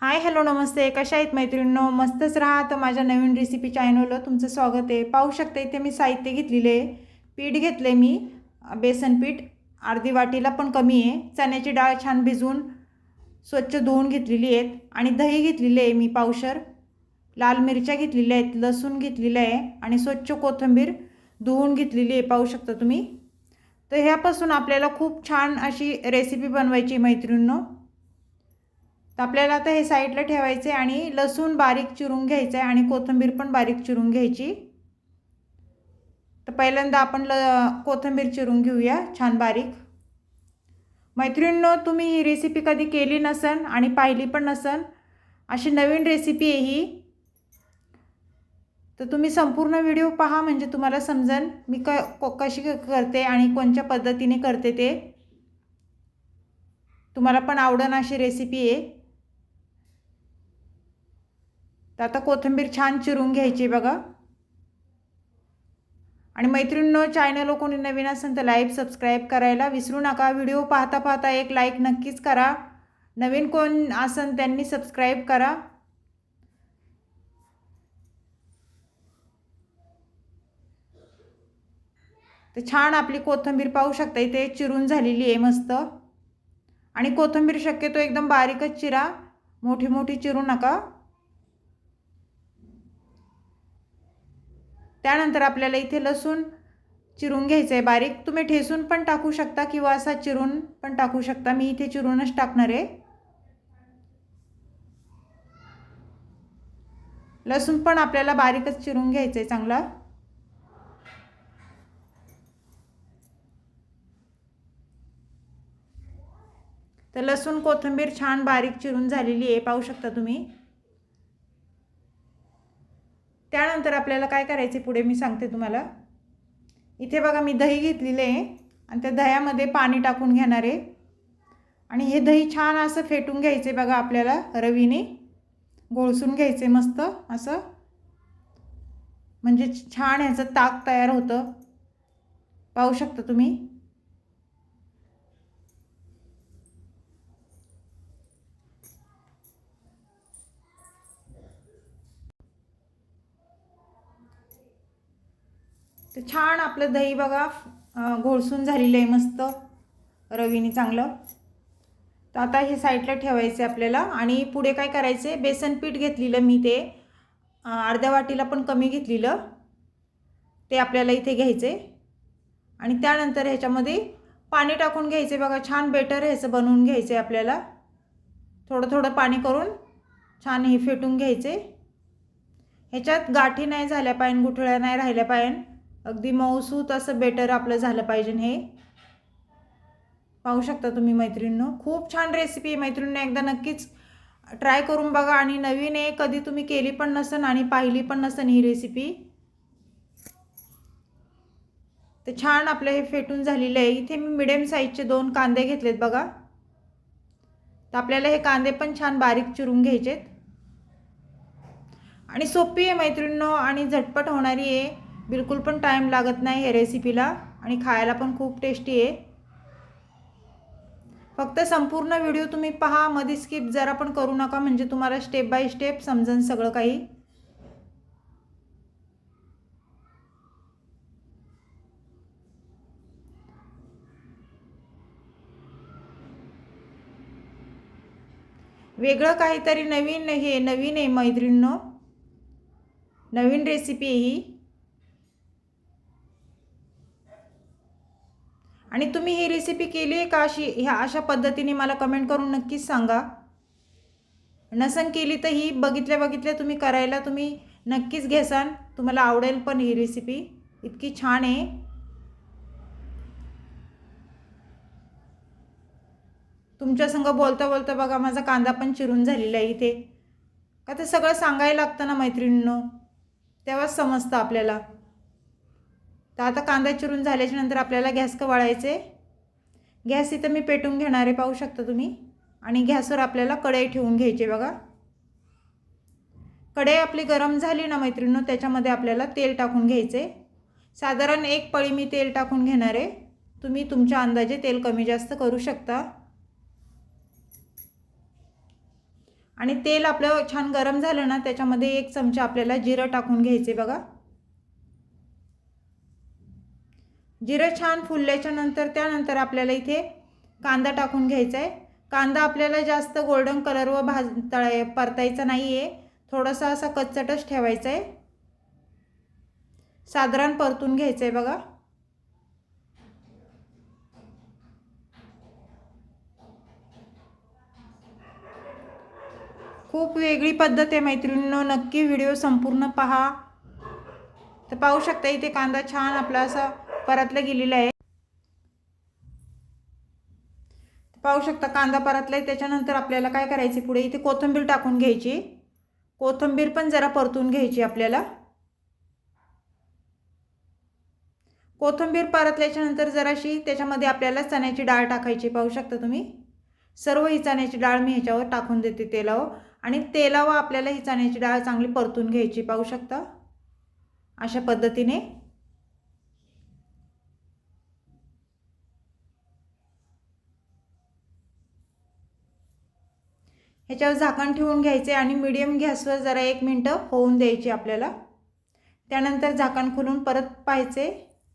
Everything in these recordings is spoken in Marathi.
हाय हॅलो नमस्ते, कशा आहेत मैत्रिणींनो? मस्तच राहा. तर माझ्या नवीन रेसिपी चॅनलवर तुमचं स्वागत आहे. पाहू शकता इथे मी साहित्य घेतलेले आहे. पीठ घेतले मी बेसन पीठ अर्धी वाटीला पण कमी आहे. चण्याची डाळ छान भिजवून स्वच्छ धुवून घेतलेली आहेत आणि दही घेतलेले आहे मी पावशर. लाल मिरच्या घेतलेल्या आहेत, लसूण घेतलेलं आहे आणि स्वच्छ कोथिंबीर धुवून घेतलेली आहे, पाहू शकता तुम्ही. तर ह्यापासून आपल्याला खूप छान अशी रेसिपी बनवायची मैत्रिणींनो. तर आपल्याला आता हे साईडला ठेवायचे आणि लसूण बारीक चिरून घ्यायचं आहे आणि कोथिंबीर पण बारीक चिरून घ्यायची. तर पहिल्यांदा आपण कोथिंबीर चिरून घेऊया छान बारीक. मैत्रिणींनो, तुम्ही ही रेसिपी कधी केली नसन आणि पाहिली पण नसन, अशी नवीन रेसिपी आहे ही. तर तुम्ही संपूर्ण व्हिडिओ पहा म्हणजे तुम्हाला समजेल मी कशी करते आणि कोणत्या पद्धतीने करते. ते तुम्हाला पण आवडेल अशी रेसिपी आहे. तर आता कोथिंबीर छान चिरून घ्यायची बघा. आणि मैत्रिणींनो, चॅनल कोणी नवीन असेल तर लाईक सबस्क्राईब करायला विसरू नका. व्हिडिओ पाहता पाहता एक लाईक नक्कीच करा. नवीन कोण असेल त्यांनी सबस्क्राईब करा. तर छान आपली कोथिंबीर पाहू शकता इथे चिरून झालेली आहे मस्त. आणि कोथिंबीर शक्यतो एकदम बारीकच चिरा, मोठी मोठी चिरू नका. त्यानंतर आपल्याला इथे लसूण चिरून घ्यायचं आहे बारीक. तुम्ही ठेसून पण टाकू शकता किंवा असा चिरून पण टाकू शकता. मी इथे चिरूनच टाकणार आहे. लसूण पण आपल्याला बारीकच चिरून घ्यायचं आहे चांगला. तर लसूण कोथिंबीर छान बारीक चिरून झालेली आहे, पाहू शकता तुम्ही. त्यानंतर आपल्याला काय करायचे पुढे मी सांगते तुम्हाला. इथे बघा मी दही घेतलेले आहे आणि त्या दह्यामध्ये पाणी टाकून घेणार आहे आणि हे दही छान असं फेटून घ्यायचे बघा. आपल्याला रवीने घोळसून घ्यायचे मस्त असं, म्हणजे छान ह्याचं ताक तयार होतं, पाहू शकता तुम्ही. तर छान आपलं दही बघा घोळसून झालेलं आहे मस्त रवीने चांगलं. तर आता हे साईडला ठेवायचे आपल्याला. आणि पुढे काय करायचे, बेसन पीठ घेतलेलं मी, ते अर्ध्या वाटीला पण कमी घेतलेलं, ते आपल्याला इथे घ्यायचे. आणि त्यानंतर ह्याच्यामध्ये पाणी टाकून घ्यायचे बघा. छान बेटर ह्याचं बनवून घ्यायचे आपल्याला. थोडं थोडं पाणी करून छान हे फेटून घ्यायचे. ह्याच्यात गाठी नाही झाल्या पाहिजे, गुठळ्या नाही राहिल्या पाहिजे, अगदी मऊसूत असं बेटर आपलं झालं पाहिजे. हे पाहू शकता तुम्ही मैत्रिणींनो. खूप छान रेसिपी आहे मैत्रिणींनो, एकदा नक्कीच ट्राय करून बघा. आणि नवीन आहे, कधी तुम्ही केली पण नसन आणि पाहिली पण नसन ही रेसिपी. तर छान आपलं हे फेटून झालेलं आहे. इथे मी मिडियम साईजचे 2 कांदे घेतलेत बघा. तर आपल्याला हे कांदे पण छान बारीक चिरून घ्यायचेत. आणि सोपी आहे मैत्रिणींनो आणि झटपट होणारी आहे, बिलकुल पण टाईम लागत नाही या रेसिपीला आणि खायला पण खूप टेस्टी आहे. फक्त संपूर्ण व्हिडिओ तुम्ही पहा, मध्ये स्किप जरा पण करू नका, म्हणजे तुम्हाला स्टेप बाय स्टेप समजेल सगळं काही. वेगळं काहीतरी नवीन, हे नवीन आहे मैत्रिणींनो, नवीन रेसिपी आहे ही. आणि तुम्ही ही रेसिपी केली आहे का ह्या अशा पद्धतीने मला कमेंट करून नक्कीच सांगा. नसन केली तर ही बघितल्या तुम्ही करायला तुम्ही नक्कीच घ्याल, तुम्हाला आवडेल पण ही रेसिपी इतकी छान आहे. तुमच्या संग बोलता बोलता बघा माझा कांदा पण चिरून झालेला आहे इथे. का ते सगळं सांगायला लागतं ना मैत्रिणींनो, तेव्हाच समजतं आपल्याला. तर आता कांदा चिरून झाल्याच्या नंतर आपल्याला गॅस वाढवायचे. गॅस इथं मी पेटून घेणार आहे, पाहू शकता तुम्ही. आणि गॅसवर आपल्याला कढई ठेवून घ्यायची बघा. कढई आपली गरम झाली ना मैत्रिणींनो, त्याच्यामध्ये आपल्याला तेल टाकून घ्यायचे. साधारण 1 पळी मी तेल टाकून घेणार आहे. तुम्ही तुमच्या अंदाजे तेल कमी जास्त करू शकता. आणि तेल आपलं छान गरम झालं ना, त्याच्यामध्ये 1 चमचा आपल्याला जिरं टाकून घ्यायचे बघा. जिरं छान फुलल्याच्या नंतर त्यानंतर आपल्याला इथे कांदा टाकून घ्यायचा आहे. कांदा आपल्याला जास्त गोल्डन कलरवर परतायचा नाही आहे, थोडासा असा कच्चटच ठेवायचा आहे. साधारण परतून घ्यायचं आहे बघा. खूप वेगळी पद्धत आहे मैत्रिणींनो, नक्की व्हिडिओ संपूर्ण पहा. तर पाहू शकता इथे कांदा छान आपला असा परतला गेलेला आहे. पाहू शकता कांदा परतला आहे. त्याच्यानंतर आपल्याला काय करायचे, पुढे इथे कोथिंबीर टाकून घ्यायची. कोथिंबीर पण जरा परतून घ्यायची आपल्याला. कोथिंबीर परतल्याच्या नंतर जराशी त्याच्यामध्ये आपल्याला चण्याची डाळ टाकायची. पाहू शकता तुम्ही सर्व ही चण्याची डाळ मी ह्याच्यावर टाकून देते तेलावर. आणि तेलावर आपल्याला ही चण्याची डाळ चांगली परतून घ्यायची. पाहू शकता अशा पद्धतीने. ह्याच्यावर झाकण ठेवून घ्यायचे आणि मीडियम गॅसवर जरा 1 मिनिटं होऊन द्यायची आपल्याला. त्यानंतर झाकण खोलून परत पाहायचे,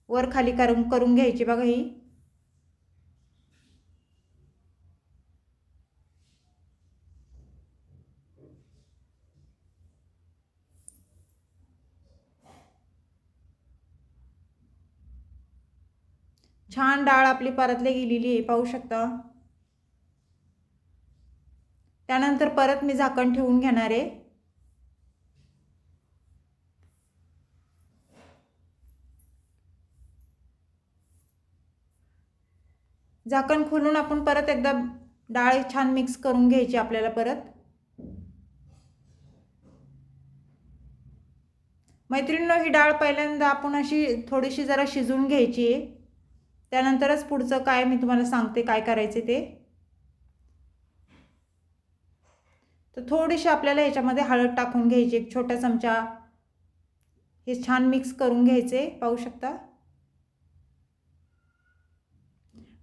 वर खाली करून घ्यायची बघा. ही छान डाळ आपली परतली गेलेली आहे. पाहू शकता. त्यानंतर परत मी झाकण ठेवून घेणार आहे. झाकण खोलून आपण परत एकदा डाळ छान मिक्स करून घ्यायची आपल्याला परत. मैत्रिणींनो, ही डाळ पहिल्यांदा आपण अशी थोडीशी जरा शिजवून घ्यायची आहे. त्यानंतरच पुढचं काय मी तुम्हाला सांगते काय करायचे ते. तर थोडीशी आपल्याला ह्याच्यामध्ये हळद टाकून घ्यायची, 1 छोटा चमचा. हे छान मिक्स करून घ्यायचे. पाहू शकता.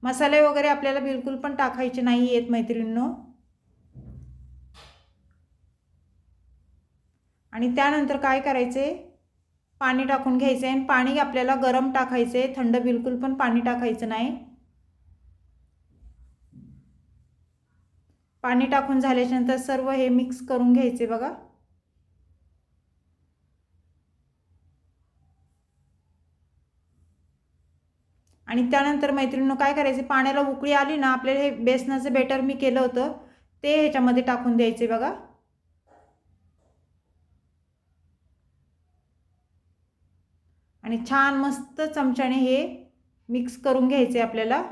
मसाले वगैरे आपल्याला बिलकुल पण टाकायचे नाही आहेत मैत्रिणींनो. आणि त्यानंतर काय करायचे, पाणी टाकून घ्यायचे. आणि पाणी आपल्याला गरम टाकायचे, थंड बिलकुल पण पाणी टाकायचं नाही. पाणी टाकून झाल्यानंतर सर्व हे मिक्स करून घ्यायचे बघा. आणि त्यानंतर मैत्रिणींनो काय करायचे, पाण्याला उकळी आली ना, आपल्याला हे बेसनाचं बेटर मी केलं होतं ते ह्याच्यामध्ये टाकून द्यायचे बघा. आणि छान मस्त चमच्याने हे मिक्स करून घ्यायचे आपल्याला.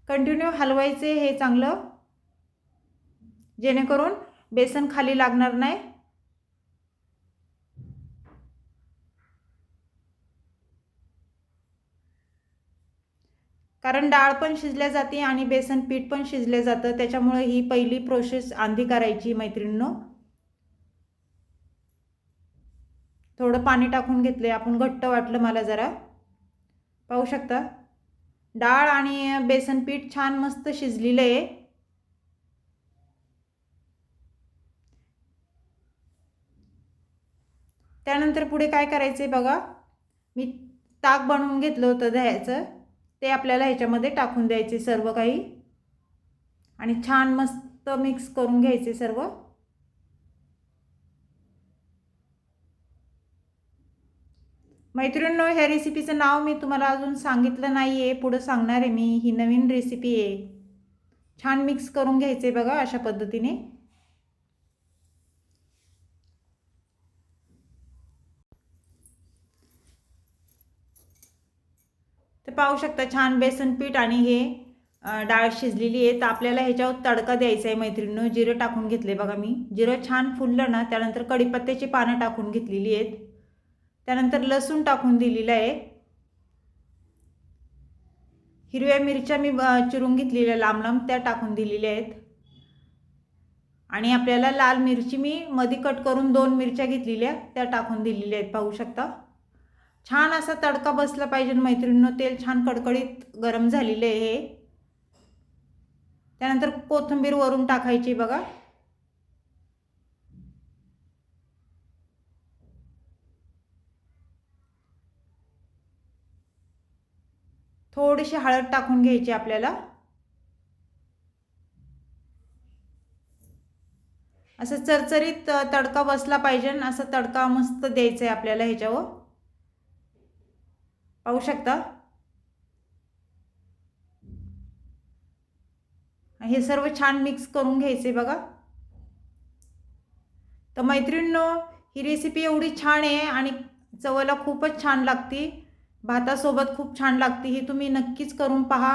कंटिन्यू हलवायचे हे चांगलं, जेणेकरून बेसन खाली लागणार नाही. कारण डाळ पण शिजल्या जाते आणि बेसन पीठ पण शिजले जातं, त्याच्यामुळे ही पहिली प्रोसेस आधी करायची मैत्रिणींनो. थोडं पाणी टाकून घेतले आपण, घट्ट वाटलं मला जरा. पाहू शकता डाळ आणि बेसन पीठ छान मस्त शिजलेलं आहे. त्यानंतर पुढे काय करायचे बघा, मी ताक बनवून घेतलं होतं दह्याचं, ते आपल्याला ह्याच्यामध्ये टाकून द्यायचे सर्व काही. आणि छान मस्त मिक्स करून घ्यायचे सर्व. मैत्रिणींनो, ह्या रेसिपीचं नाव मी तुम्हाला अजून सांगितलं नाही आहे, पुढं सांगणार आहे मी. ही नवीन रेसिपी आहे. छान मिक्स करून घ्यायचे बघा अशा पद्धतीने. तर पाहू शकता छान बेसन पीठ आणि हे डाळ शिजलेली आहे. तर आपल्याला ह्याच्यावर तडका द्यायचा आहे मैत्रिणींनो. जिरं टाकून घेतले बघा मी. जिरं छान फुललं ना, त्यानंतर कढीपत्त्याची पानं टाकून घेतलेली आहेत. त्यानंतर लसूण टाकून दिलेला आहे. हिरव्या मिरच्या मी चिरून घेतलेल्या लांब लांब त्या टाकून दिलेल्या आहेत. आणि आपल्याला लाल मिरची मी मध्ये कट करून 2 मिरच्या घेतलेल्या त्या टाकून दिलेल्या आहेत. पाहू शकता छान असा तडका बसला पाहिजे मैत्रिणींनो. तेल छान कडकडीत गरम झालेले आहे. त्यानंतर कोथिंबीर वरून टाकायची बघा. थोडीशी हळद टाकून घ्यायची आपल्याला. असं चरचरीत तडका बसला पाहिजे, असं तडका मस्त द्यायचा आहे आपल्याला ह्याच्यावर. पाहू शकता हे सर्व छान मिक्स करून घ्यायचे बघा. तर मैत्रिणींनो, ही रेसिपी एवढी छान आहे आणि चवला खूपच छान लागते, भातासोबत खूप छान लागते. ही तुम्ही नक्कीच करून पहा.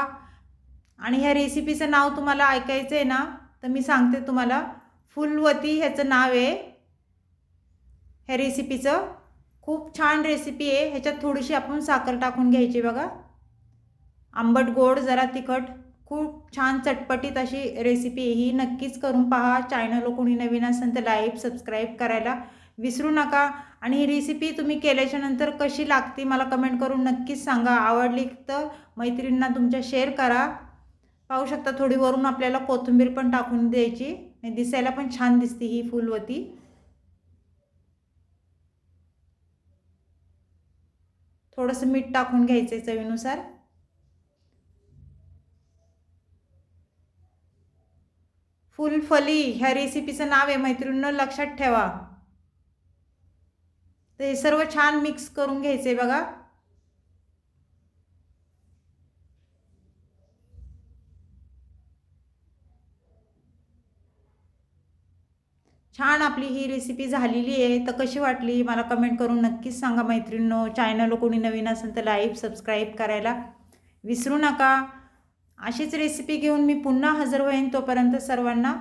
आणि ह्या रेसिपीचं नाव तुम्हाला ऐकायचं आहे ना, तर मी सांगते तुम्हाला. फुलवती ह्याचं नाव आहे ह्या रेसिपीचं. खूप छान रेसिपी आहे. ह्याच्यात थोडीशी आपण साखर टाकून घ्यायची बघा. आंबट गोड जरा तिखट, खूप छान चटपटीत अशी रेसिपी आहे ही. नक्कीच करून पहा. चॅनल कोणी नवीन असेल तर लाईक सबस्क्राईब करायला विसरू नका. आणि ही रेसिपी तुम्ही केल्याच्यानंतर कशी लागते मला कमेंट करून नक्कीच सांगा. आवडली तर मैत्रिणींना तुमच्या शेअर करा. पाहू शकता थोडी वरून आपल्याला कोथिंबीर पण टाकून द्यायची, दिसायला पण छान दिसते ही फुलवती. थोडंसं मीठ टाकून घ्यायचं चवीनुसार. फुलफली ह्या रेसिपीचं नाव आहे मैत्रिणींनो, लक्षात ठेवा. तर हे सर्व छान मिक्स करून घ्यायचे बघा. छान आपली ही रेसिपी झालेली आहे. तर कशी वाटली मला कमेंट करून नक्कीच सांगा मैत्रिणींनो. चॅनल कोणी नवीन असेल तर लाईक सबस्क्राईब करायला विसरू नका. अशीच रेसिपी घेऊन मी पुन्हा हजर होईन. तोपर्यंत सर्वांना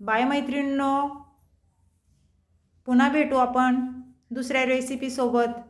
बाय मैत्रिणींनो. पुन्हा भेटू आपण दुसऱ्या रेसिपीसोबत.